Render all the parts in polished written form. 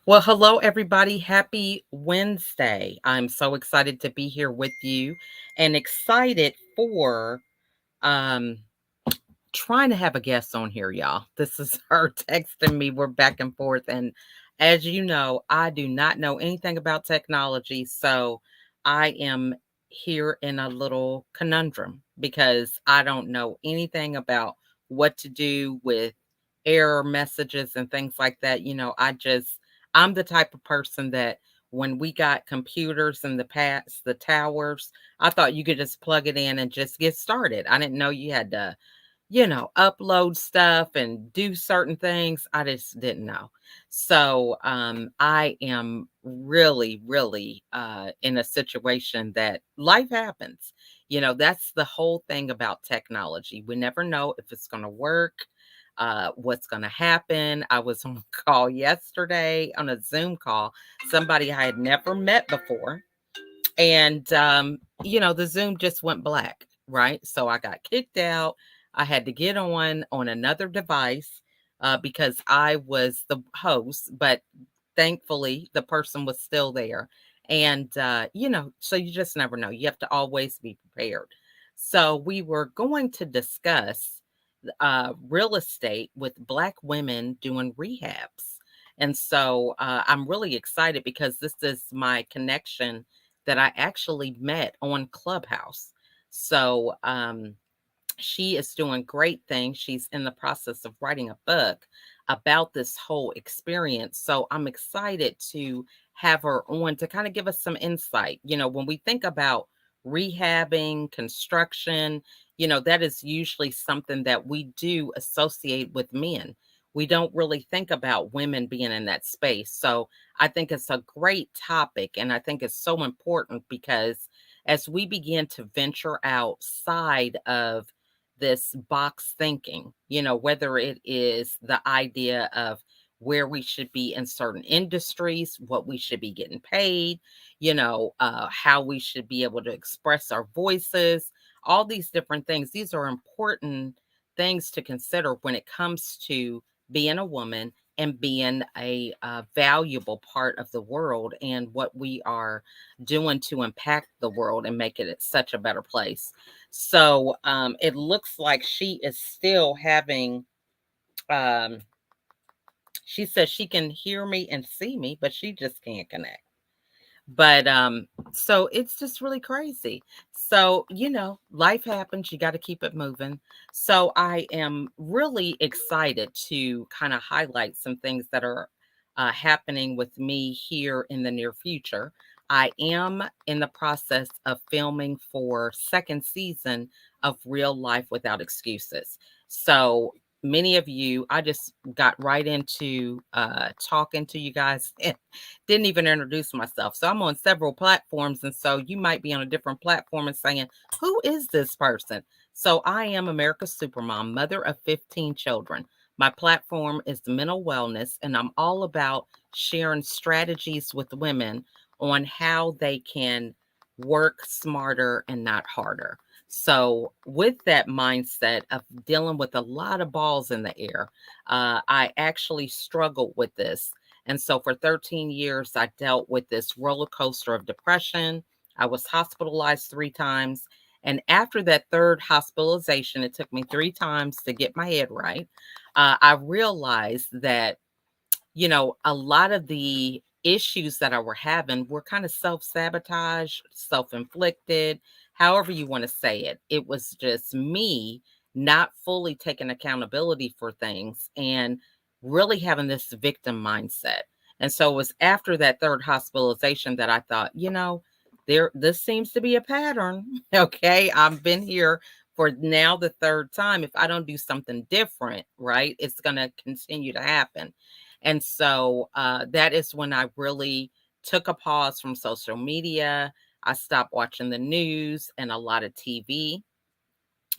Well, hello, everybody. Happy Wednesday. I'm so excited to be here with you and excited for um, trying to have a guest on here, y'all. This is her texting me. We're back and forth. And as you know, I do not know anything about technology. So I am here in a little conundrum because I don't know anything about what to do with error messages and things like that. I'm the type of person that when we got computers in the past, the towers, I thought you could just plug it in and just get started. I didn't know you had to upload stuff and do certain things. I just didn't know. So I am really, really in a situation that life happens. That's the whole thing about technology. We never know if it's going to work, what's going to happen. I was on a call yesterday on a Zoom call, somebody I had never met before. And the Zoom just went black, right? So I got kicked out. I had to get on another device because I was the host, but thankfully the person was still there. And so you just never know. You have to always be prepared. So we were going to discuss real estate with Black women doing rehabs. And so I'm really excited because this is my connection that I actually met on Clubhouse. So she is doing great things. She's in the process of writing a book about this whole experience. So I'm excited to have her on to kind of give us some insight. When we think about rehabbing, construction, that is usually something that we do associate with men. We don't really think about women being in that space. So I think it's a great topic. And I think it's so important because as we begin to venture outside of this box thinking, whether it is the idea of where we should be in certain industries, what we should be getting paid, how we should be able to express our voices, all these different things. These are important things to consider when it comes to being a woman and being a valuable part of the world and what we are doing to impact the world and make it such a better place. So it looks like she is still having, um, she says she can hear me and see me, but she just can't connect. But it's just really crazy. So life happens, you got to keep it moving. So I am really excited to kind of highlight some things that are happening with me here in the near future. I am in the process of filming for second season of Real Life Without Excuses. So many of you, I just got right into talking to you guys didn't even introduce myself. So I'm on several platforms. And so you might be on a different platform and saying, who is this person? So I am America's Supermom, mother of 15 children. My platform is mental wellness, and I'm all about sharing strategies with women on how they can work smarter and not harder. So, with that mindset of dealing with a lot of balls in the air, I actually struggled with this, and so for 13 years, I dealt with this roller coaster of depression. I was hospitalized 3 times. And after that third hospitalization, it took me 3 times to get my head right. I realized that, a lot of the issues that I were having were kind of self sabotage, self inflicted, however you want to say it. It was just me not fully taking accountability for things and really having this victim mindset. And so it was after that third hospitalization that I thought, this seems to be a pattern. Okay. I've been here for now the third time. If I don't do something different, right, it's going to continue to happen. And so that is when I really took a pause from social media. I stopped watching the news and a lot of TV.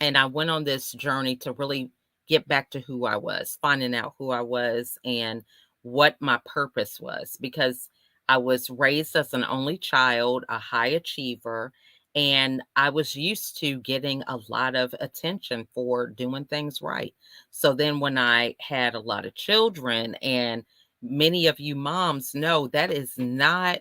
And I went on this journey to really get back to who I was, finding out who I was and what my purpose was. Because I was raised as an only child, a high achiever, and I was used to getting a lot of attention for doing things right. So then when I had a lot of children and many of you moms know that is not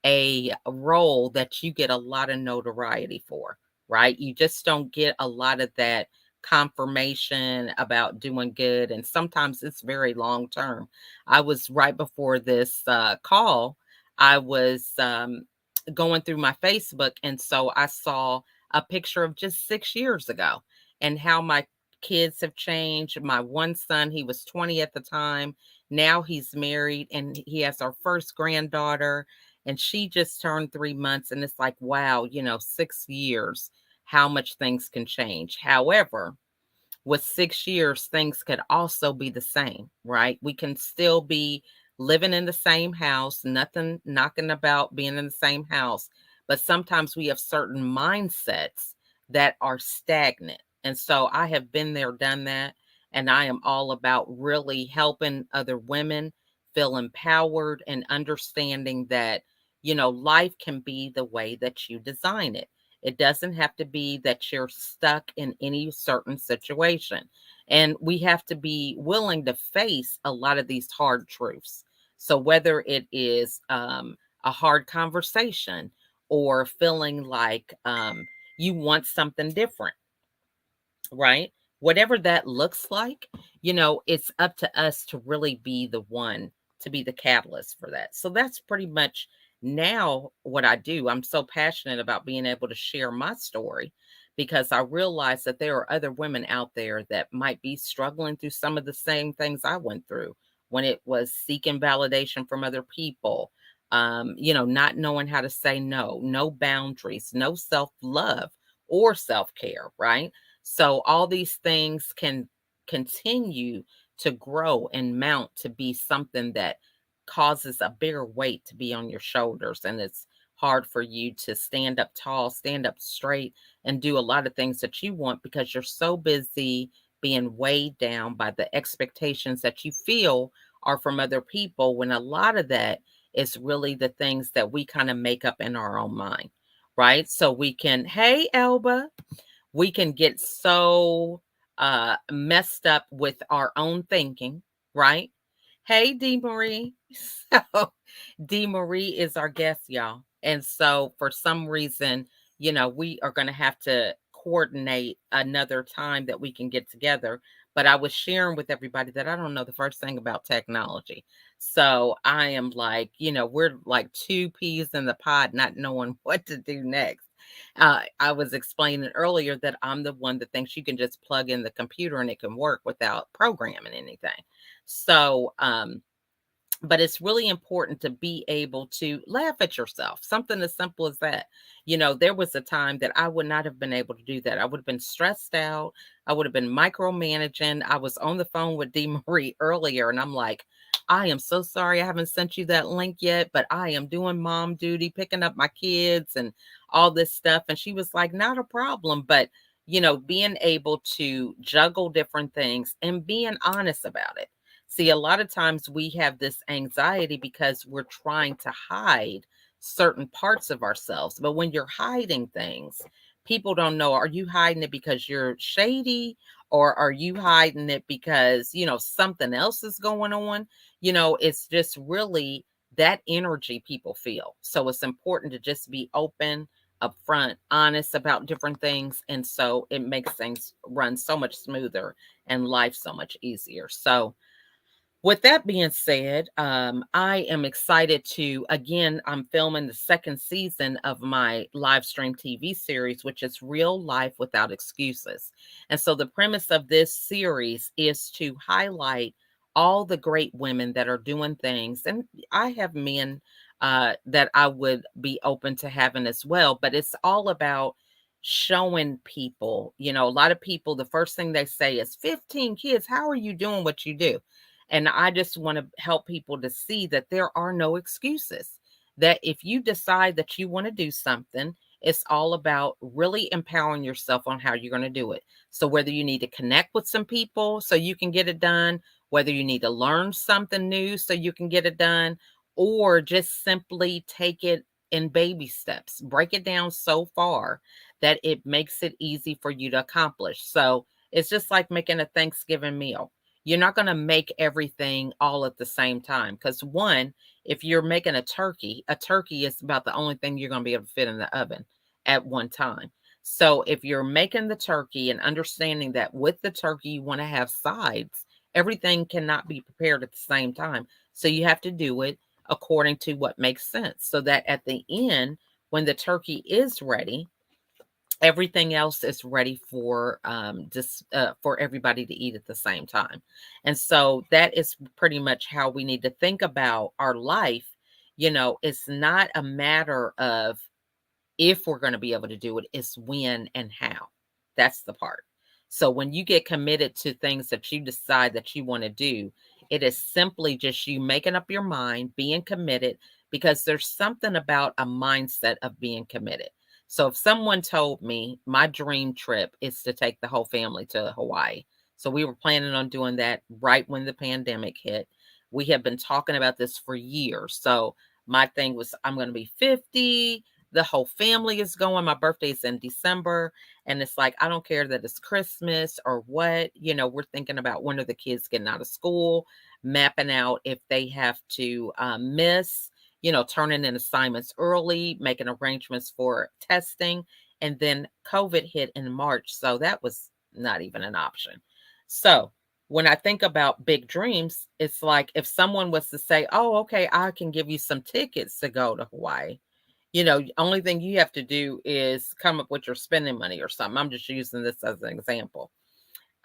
a role that you get a lot of notoriety for, right? You just don't get a lot of that confirmation about doing good. And sometimes it's very long term. I was right before this call, I was going through my Facebook. And so I saw a picture of just 6 years ago and how my kids have changed. My one son, he was 20 at the time. Now he's married and he has our first granddaughter, and she just turned 3 months. And it's like, wow, 6 years, how much things can change. However, with 6 years, things could also be the same, right? We can still be living in the same house, nothing knocking about being in the same house, but sometimes we have certain mindsets that are stagnant. And so I have been there, done that. And I am all about really helping other women feel empowered and understanding that, life can be the way that you design it. It doesn't have to be that you're stuck in any certain situation. And we have to be willing to face a lot of these hard truths. So, whether it is a hard conversation or feeling like you want something different, right? Whatever that looks like, it's up to us to really be the one to be the catalyst for that. So that's pretty much now what I do. I'm so passionate about being able to share my story because I realize that there are other women out there that might be struggling through some of the same things I went through when it was seeking validation from other people. Not knowing how to say no, no boundaries, no self love or self care, right? So all these things can continue to grow and mount to be something that causes a bigger weight to be on your shoulders. And it's hard for you to stand up tall, stand up straight, and do a lot of things that you want because you're so busy being weighed down by the expectations that you feel are from other people, when a lot of that is really the things that we kind of make up in our own mind, right? So we can, hey, Elba, we can get so messed up with our own thinking, right? Hey, D Marie. So, D Marie is our guest, y'all. And so, for some reason, we are going to have to coordinate another time that we can get together. But I was sharing with everybody that I don't know the first thing about technology. So, I am like, we're like two peas in the pod, not knowing what to do next. I was explaining earlier that I'm the one that thinks you can just plug in the computer and it can work without programming anything. So, but it's really important to be able to laugh at yourself. Something as simple as that. There was a time that I would not have been able to do that. I would have been stressed out. I would have been micromanaging. I was on the phone with Dee Marie earlier and I'm like, I am so sorry I haven't sent you that link yet, but I am doing mom duty, picking up my kids and all this stuff. And she was like, not a problem. But, being able to juggle different things and being honest about it. See, a lot of times we have this anxiety because we're trying to hide certain parts of ourselves. But when you're hiding things, people don't know, are you hiding it because you're shady, or are you hiding it because, something else is going on? It's just really that energy people feel. So it's important to just be open, upfront, honest about different things. And so it makes things run so much smoother and life so much easier. So, with that being said, I am excited to, again, I'm filming the second season of my live stream TV series, which is Real Life Without Excuses. And so the premise of this series is to highlight all the great women that are doing things. And I have men that I would be open to having as well, but it's all about showing people, a lot of people, the first thing they say is 15 kids. How are you doing what you do? And I just want to help people to see that there are no excuses. That if you decide that you want to do something, it's all about really empowering yourself on how you're going to do it. So, whether you need to connect with some people so you can get it done, whether you need to learn something new so you can get it done, or just simply take it in baby steps, break it down so far that it makes it easy for you to accomplish. So, it's just like making a Thanksgiving meal. You're not going to make everything all at the same time. Because, one, if you're making a turkey is about the only thing you're going to be able to fit in the oven at one time. So, if you're making the turkey and understanding that with the turkey, you want to have sides, everything cannot be prepared at the same time. So, you have to do it according to what makes sense so that at the end, when the turkey is ready, everything else is ready for just for everybody to eat at the same time. And so that is pretty much how we need to think about our life. It's not a matter of if we're going to be able to do it, it's when and how. That's the part. So when you get committed to things that you decide that you want to do, it is simply just you making up your mind, being committed, because there's something about a mindset of being committed. So if someone told me my dream trip is to take the whole family to Hawaii, so we were planning on doing that right when the pandemic hit. We have been talking about this for years. So my thing was, I'm going to be 50, the whole family is going. My birthday's in December. And it's like, I don't care that it's Christmas or what. We're thinking about when are the kids getting out of school, mapping out if they have to miss, turning in assignments early, making arrangements for testing. And then COVID hit in March. So that was not even an option. So when I think about big dreams, it's like if someone was to say, oh, okay, I can give you some tickets to go to Hawaii. Only thing you have to do is come up with your spending money or something. I'm just using this as an example.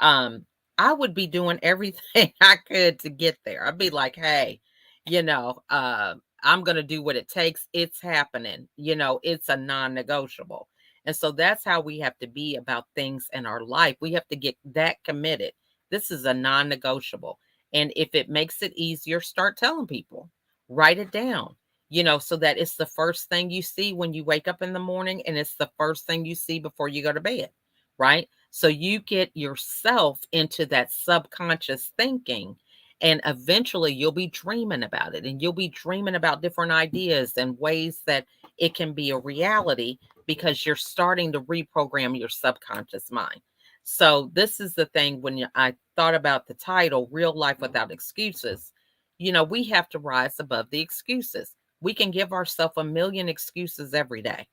um, I would be doing everything I could to get there. I'd be like, hey, I'm going to do what it takes. It's happening. It's a non negotiable. And so that's how we have to be about things in our life. We have to get that committed. This is a non negotiable. And if it makes it easier, start telling people, write it down, so that it's the first thing you see when you wake up in the morning and it's the first thing you see before you go to bed, right? So you get yourself into that subconscious thinking, and eventually you'll be dreaming about it, and you'll be dreaming about different ideas and ways that it can be a reality because you're starting to reprogram your subconscious mind. So this is the thing when I thought about the title, Real Life Without Excuses, we have to rise above the excuses. We can give ourselves a million excuses every day,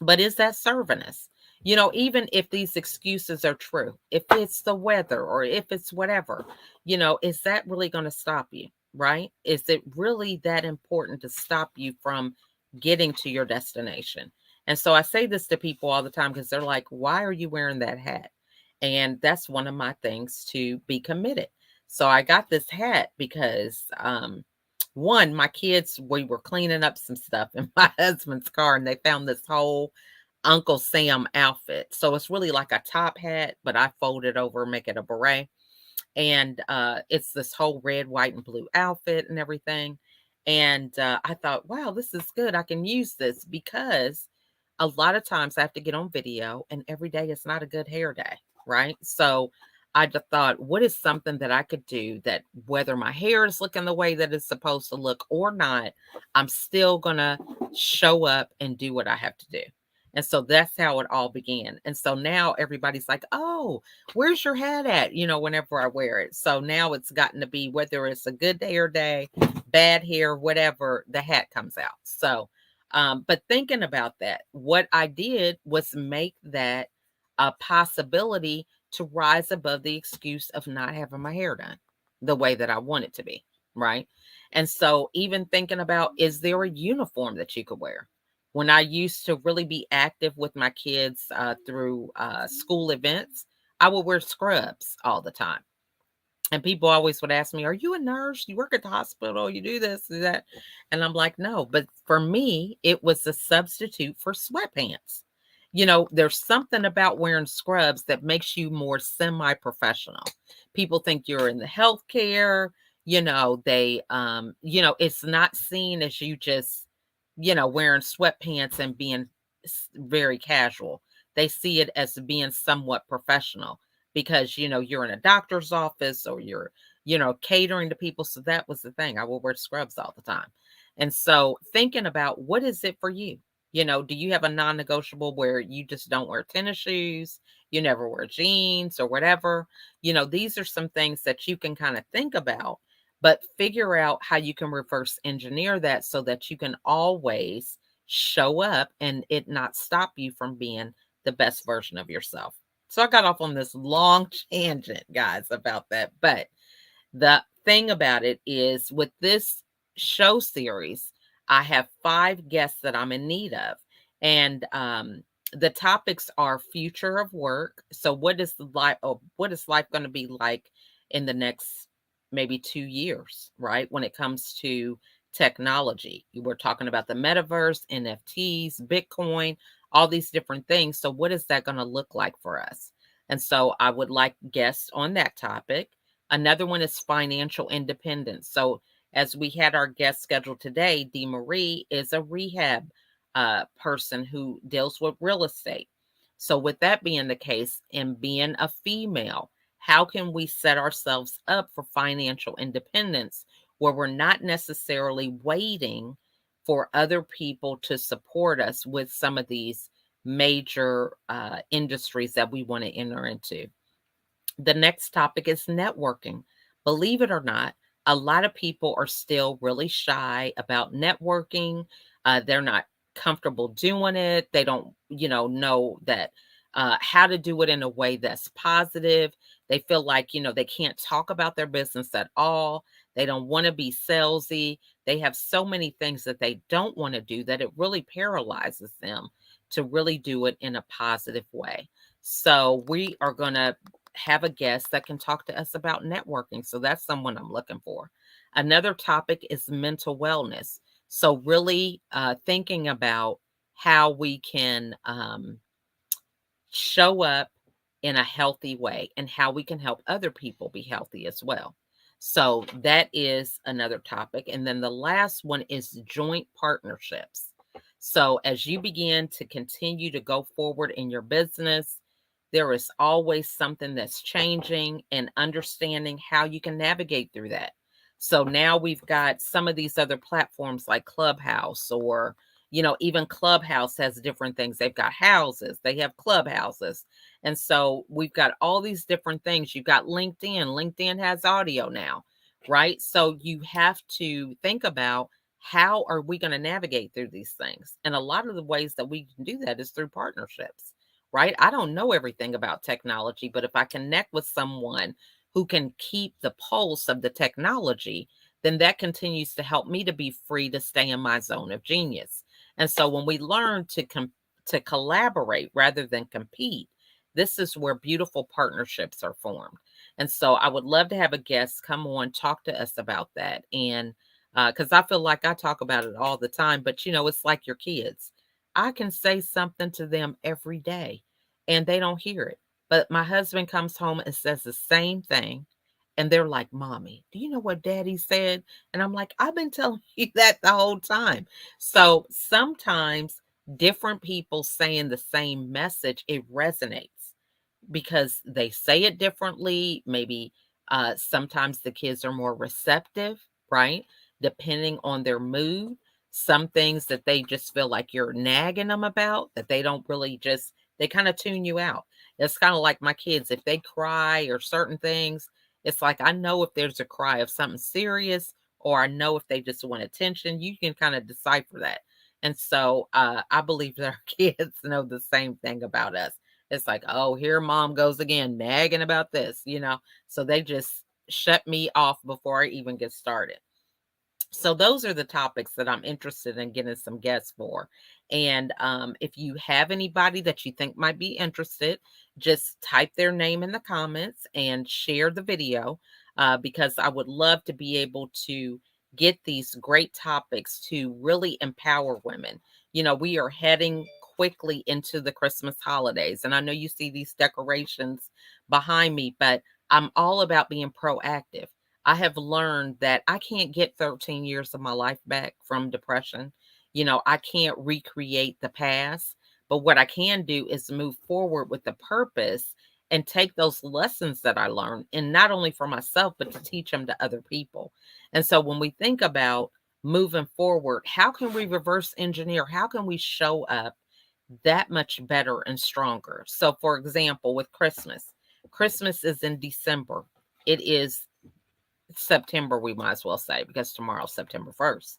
but is that serving us? Even if these excuses are true, if it's the weather or if it's whatever, is that really going to stop you? Right? Is it really that important to stop you from getting to your destination? And so I say this to people all the time because they're like, why are you wearing that hat? And that's one of my things to be committed. So I got this hat because, one, my kids, we were cleaning up some stuff in my husband's car and they found this whole Uncle Sam outfit. So it's really like a top hat, but I fold it over, make it a beret. And it's this whole red, white, and blue outfit and everything. And I thought, wow, this is good. I can use this because a lot of times I have to get on video and every day is not a good hair day, right? So I just thought, what is something that I could do that whether my hair is looking the way that it's supposed to look or not, I'm still going to show up and do what I have to do. And so that's how it all began. And so now everybody's like, oh, where's your hat at? Whenever I wear it. So now it's gotten to be whether it's a good hair day, bad hair, whatever, the hat comes out. So, but thinking about that, what I did was make that a possibility to rise above the excuse of not having my hair done the way that I want it to be. Right. And so even thinking about, is there a uniform that you could wear? When I used to really be active with my kids through school events, I would wear scrubs all the time. And people always would ask me, are you a nurse? You work at the hospital? You do this, do that? And I'm like, no. But for me, it was a substitute for sweatpants. There's something about wearing scrubs that makes you more semi-professional. People think you're in the healthcare, it's not seen as you just, wearing sweatpants and being very casual. They see it as being somewhat professional because you're in a doctor's office or you're catering to people. So that was the thing. I will wear scrubs all the time. And so thinking about, what is it for you? Do you have a non-negotiable where you just don't wear tennis shoes, you never wear jeans or whatever. These are some things that you can kind of think about, but figure out how you can reverse engineer that so that you can always show up and it not stop you from being the best version of yourself. So I got off on this long tangent, guys, about that. But the thing about it is, with this show series, I have 5 guests that I'm in need of. And the topics are future of work. So what is life going to be like in the next maybe 2 years, right? When it comes to technology. We're talking about the metaverse, NFTs, Bitcoin, all these different things. So what is that going to look like for us? And so I would like guests on that topic. Another one is financial independence. So, as we had our guest scheduled today, Dee Marie is a rehab person who deals with real estate. So, with that being the case, and being a female, how can we set ourselves up for financial independence where we're not necessarily waiting for other people to support us with some of these major industries that we want to enter into? The next topic is networking. Believe it or not, a lot of people are still really shy about networking. They're not comfortable doing it. They don't, know that how to do it in a way that's positive. They feel like, they can't talk about their business at all. They don't want to be salesy. They have so many things that they don't want to do that it really paralyzes them to really do it in a positive way. So we are going to have a guest that can talk to us about networking. So that's someone I'm looking for. Another topic is mental wellness. So really thinking about how we can show up in a healthy way and how we can help other people be healthy as well. So that is another topic. And then the last one is joint partnerships. So as you begin to continue to go forward in your business, there is always something that's changing, and understanding how you can navigate through that. So now we've got some of these other platforms like Clubhouse, or even Clubhouse has different things. They've got houses, they have clubhouses. And so we've got all these different things. You've got LinkedIn. LinkedIn has audio now, right? So you have to think about, how are we going to navigate through these things? And a lot of the ways that we can do that is through partnerships, right? I don't know everything about technology, but if I connect with someone who can keep the pulse of the technology, then that continues to help me to be free to stay in my zone of genius. And so when we learn to collaborate rather than compete, this is where beautiful partnerships are formed. And so I would love to have a guest come on, talk to us about that. And because I feel like I talk about it all the time, but it's like your kids. I can say something to them every day and they don't hear it. But my husband comes home and says the same thing. And they're like, Mommy, do you know what Daddy said? And I'm like, I've been telling you that the whole time. So sometimes different people saying the same message, it resonates because they say it differently. Maybe sometimes the kids are more receptive, right? Depending on their mood. Some things that they just feel like you're nagging them about, that they don't really just, they kind of tune you out. It's kind of like my kids. If they cry or certain things, it's like I know if there's a cry of something serious, or I know if they just want attention. You can kind of decipher that. And so I believe that our kids know the same thing about us. It's like, oh, here mom goes again, nagging about this. So they just shut me off before I even get started. So those are the topics that I'm interested in getting some guests for. And if you have anybody that you think might be interested, just type their name in the comments and share the video, because I would love to be able to get these great topics to really empower women. We are heading quickly into the Christmas holidays, and I know you see these decorations behind me, but I'm all about being proactive. I have learned that I can't get 13 years of my life back from depression. I can't recreate the past, but what I can do is move forward with the purpose and take those lessons that I learned, and not only for myself, but to teach them to other people. And so when we think about moving forward, how can we reverse engineer? How can we show up that much better and stronger. So, for example, with Christmas, Christmas is in December. It is September, we might as well say, because tomorrow's September 1st.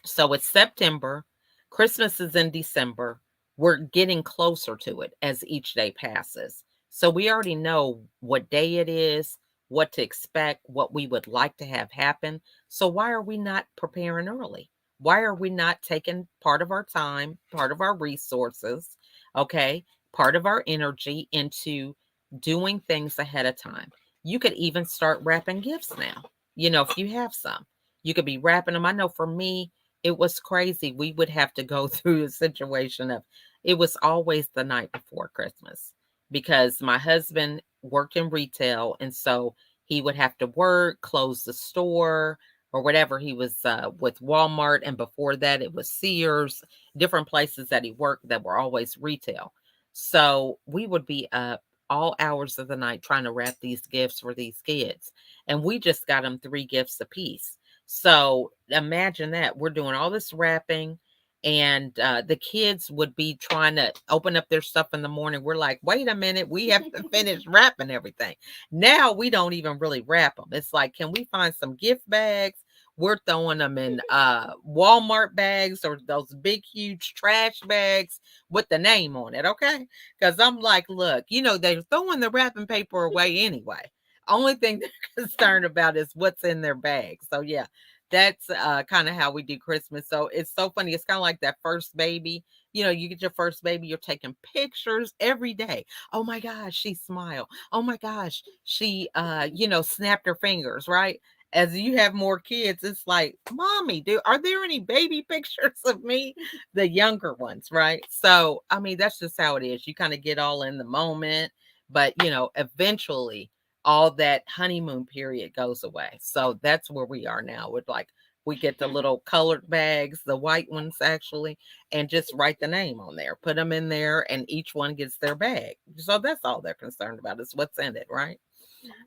So it's September. Christmas is in December. We're getting closer to it as each day passes. So we already know what day it is, what to expect, what we would like to have happen. So why are we not preparing early? Why are we not taking part of our time, part of our resources, okay, part of our energy into doing things ahead of time? You could even start wrapping gifts now, if you have some. You could be wrapping them. I know for me, it was crazy. We would have to go through a situation of it was always the night before Christmas because my husband worked in retail. And so he would have to work, close the store or whatever. He was with Walmart. And before that, it was Sears, different places that he worked that were always retail. So we would be up all hours of the night trying to wrap these gifts for these kids. And we just got them 3 gifts apiece. So imagine that we're doing all this wrapping, and the kids would be trying to open up their stuff in the morning. We're like, wait a minute, we have to finish wrapping everything. Now we don't even really wrap them. It's like, can we find some gift bags? We're throwing them in Walmart bags or those big, huge trash bags with the name on it, okay? Because I'm like, look, they're throwing the wrapping paper away anyway. Only thing they're concerned about is what's in their bag. So yeah, that's kind of how we do Christmas. So it's so funny. It's kind of like that first baby. You get your first baby, you're taking pictures every day. Oh my gosh, she smiled. Oh my gosh, she snapped her fingers, right? As you have more kids, it's like, mommy, are there any baby pictures of me? The younger ones, right? So I mean, that's just how it is. You kind of get all in the moment, but eventually all that honeymoon period goes away. So that's where we are now with like we get the little colored bags, the white ones actually, and just write the name on there, put them in there, and each one gets their bag. So that's all they're concerned about is what's in it, right?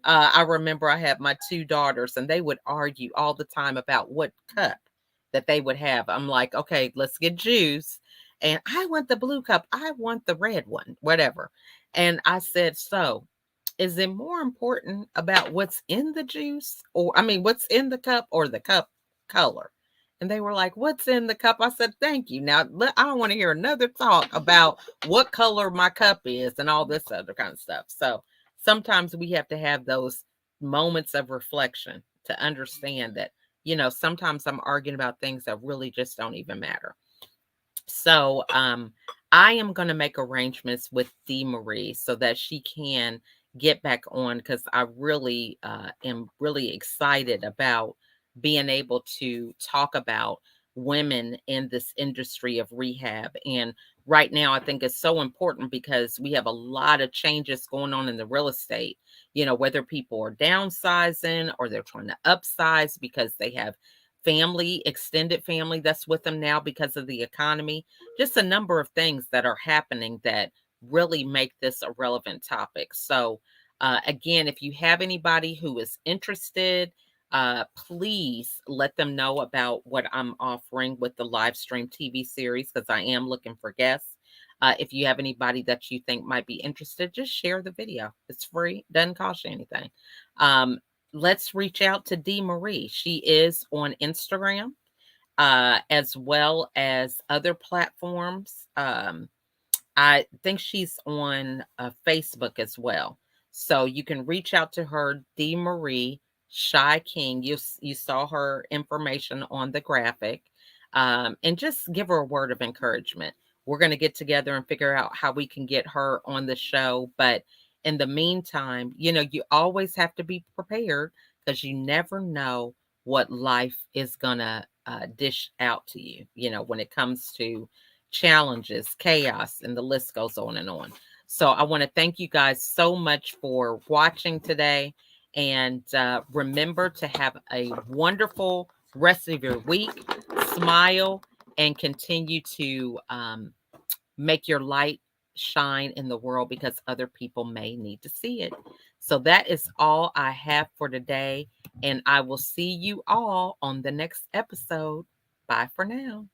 I remember I had my 2 daughters, and they would argue all the time about what cup that they would have. I'm like, okay, let's get juice. And I want the blue cup. I want the red one, whatever. And I said, so is it more important about what's in the juice or I mean what's in the cup or the cup color? And they were like, what's in the cup? I said, thank you. Now I don't want to hear another talk about what color my cup is and all this other kind of stuff. So sometimes we have to have those moments of reflection to understand that, sometimes I'm arguing about things that really just don't even matter. So I am going to make arrangements with Dee Marie so that she can get back on because I really am really excited about being able to talk about women in this industry of rehab. And right now, I think it's so important because we have a lot of changes going on in the real estate, whether people are downsizing or they're trying to upsize because they have family, extended family that's with them now because of the economy. Just a number of things that are happening that really make this a relevant topic. So, again, if you have anybody who is interested, please let them know about what I'm offering with the live stream TV series because I am looking for guests. If you have anybody that you think might be interested, just share the video. It's free, doesn't cost you anything. Um, let's reach out to Dee Marie. She is on Instagram as well as other platforms. I think she's on Facebook as well. So you can reach out to her, Dee Marie Shy King. You saw her information on the graphic, and just give her a word of encouragement. We're going to get together and figure out how we can get her on the show. But in the meantime, you always have to be prepared because you never know what life is going to dish out to you, when it comes to challenges, chaos, and the list goes on and on. So I want to thank you guys so much for watching today. And remember to have a wonderful rest of your week. Smile and continue to make your light shine in the world because other people may need to see it. So that is all I have for today. And I will see you all on the next episode. Bye for now.